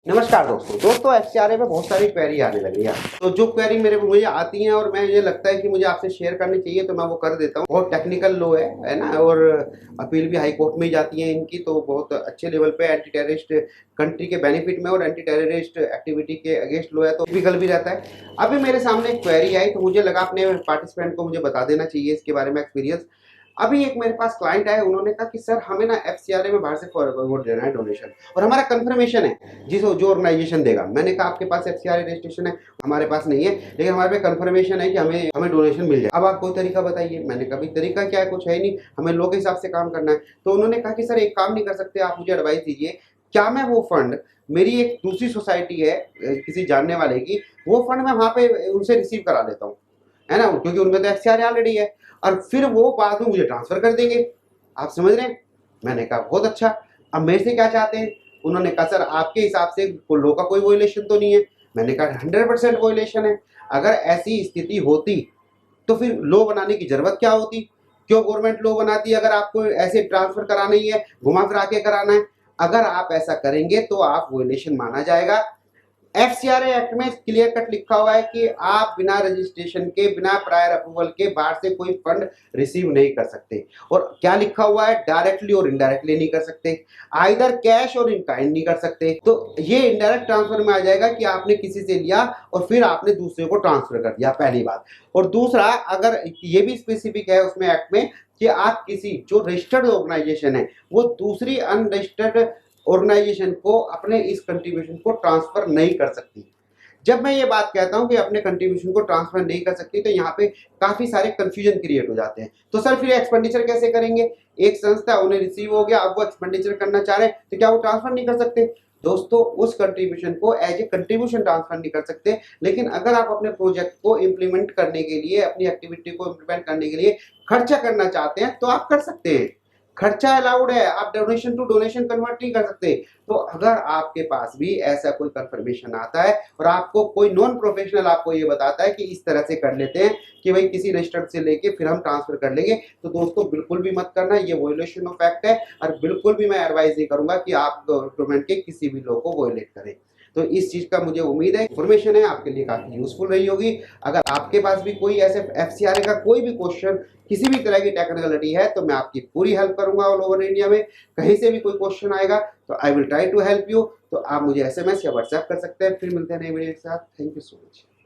नमस्कार दोस्तों एफसीआरए में बहुत सारी क्वेरी आने लगी है। तो जो क्वेरी मुझे आती हैं और मैं ये लगता है कि मुझे आपसे शेयर करनी चाहिए तो मैं वो कर देता हूँ। बहुत टेक्निकल लो है ना, और अपील भी हाई कोर्ट में ही जाती है इनकी, तो बहुत अच्छे लेवल पे एंटी टेररिस्ट कंट्री के बेनिफिट में और एंटी टेररिस्ट एक्टिविटी के अगेंस्ट लो है, तो टिपिकल भी रहता है। अभी मेरे सामने एक क्वेरी आई तो मुझे लगा अपने पार्टिसिपेंट को मुझे बता देना चाहिए इसके बारे में एक्सपीरियंस। अभी एक मेरे पास क्लाइंट आए, उन्होंने कहा कि सर हमें ना एफसीआरए में बाहर से फॉरवर्ड देना है डोनेशन, और हमारा कंफर्मेशन है जो ऑर्गेनाइजेशन देगा। मैंने कहा आपके पास एफसीआरए रजिस्ट्रेशन है, हमारे पास नहीं है, लेकिन हमारे पे कंफर्मेशन है कि हमें हमें डोनेशन मिल जाए। अब आप कोई तरीका बताइए। मैंने कहा भाई तरीका क्या है, कुछ है ही नहीं, हमें लोग के हिसाब से काम करना है। तो उन्होंने कहा कि सर एक काम नहीं कर सकते, आप मुझे एडवाइस दीजिए, क्या मैं वो फंड, मेरी एक दूसरी सोसाइटी है किसी जानने वाले की, वो फंड मैं वहां पे उनसे रिसीव करा लेता हूँ, है ना, क्योंकि उनमें तो एफसीआरए ऑलरेडी है, और फिर वो बाद में मुझे ट्रांसफर कर देंगे। आप समझ रहे हैं? मैंने कहा बहुत अच्छा। अब मेरे से क्या चाहते हैं? उन्होंने कहा सर आपके हिसाब से लो का कोई वोलेशन तो नहीं है। मैंने कहा 100% वोलेशन है। अगर ऐसी स्थिति होती तो फिर लो बनाने की जरूरत क्या होती? क्यों गवर्नमेंट लो बनाती है अगर आपको ऐसे ट्रांसफर कराना ही है, घुमा फिरा के कराना है? अगर आप ऐसा करेंगे तो आप वोलेशन माना जाएगा। एफसीआरए एक्ट में क्लियर कट लिखा हुआ है कि आप बिना रजिस्ट्रेशन के, बिना प्रायर अप्रूवल के बाहर से कोई फंड रिसीव नहीं कर सकते। और क्या लिखा हुआ है? डायरेक्टली और इनडायरेक्टली नहीं कर सकते, आइदर कैश और इन काइंड नहीं कर सकते। तो ये इनडायरेक्ट ट्रांसफर में आ जाएगा कि आपने किसी से लिया और फिर आपने दूसरे को ट्रांसफर कर दिया, पहली बात। और दूसरा, अगर ये भी स्पेसिफिक है उसमें एक्ट में कि आप किसी जो रजिस्टर्ड ऑर्गेनाइजेशन है वो दूसरी अनरजिस्टर्ड ऑर्गेनाइजेशन को अपने इस कंट्रीब्यूशन को ट्रांसफर नहीं कर सकती। जब मैं ये बात कहता हूं कि अपने कंट्रीब्यूशन को ट्रांसफर नहीं कर सकती, तो यहाँ पे काफी सारे कंफ्यूजन क्रिएट हो जाते हैं। तो सर फिर एक्सपेंडिचर कैसे करेंगे? एक संस्था, उन्हें रिसीव हो गया, अब वो एक्सपेंडिचर करना चाह रहे हैं, तो क्या वो ट्रांसफर नहीं कर सकते? दोस्तों उस कंट्रीब्यूशन को एज ए कंट्रीब्यूशन ट्रांसफर नहीं कर सकते, लेकिन अगर आप अपने प्रोजेक्ट को इम्प्लीमेंट करने के लिए, अपनी एक्टिविटी को इम्प्लीमेंट करने के लिए खर्चा करना चाहते हैं तो आप कर सकते हैं। खर्चा अलाउड है, आप डोनेशन टू डोनेशन कन्वर्ट नहीं कर सकते। तो अगर आपके पास भी ऐसा कोई कंफर्मेशन आता है और आपको कोई नॉन प्रोफेशनल आपको ये बताता है कि इस तरह से कर लेते हैं कि भाई किसी रजिस्टर्ड से लेके फिर हम ट्रांसफर कर लेंगे, तो दोस्तों बिल्कुल भी मत करना, ये वोलेशन ऑफ एक्ट है। और बिल्कुल भी मैं एडवाइस नहीं करूंगा कि आप गवर्नमेंट के किसी भी लॉ को वोलेट करें। तो इस चीज का मुझे उम्मीद है इन्फॉर्मेशन है आपके लिए काफी यूजफुल रही होगी। अगर आपके पास भी कोई ऐसे एफसीआरए का कोई भी क्वेश्चन, किसी भी तरह की टेक्निकलिटी है, तो मैं आपकी पूरी हेल्प करूंगा ऑल ओवर इंडिया में। कहीं से भी कोई क्वेश्चन आएगा तो I will try to help you. तो आप मुझे एसएमएस या व्हाट्सएप कर सकते हैं। फिर मिलते हैं नई वीडियो के साथ। Thank you so much.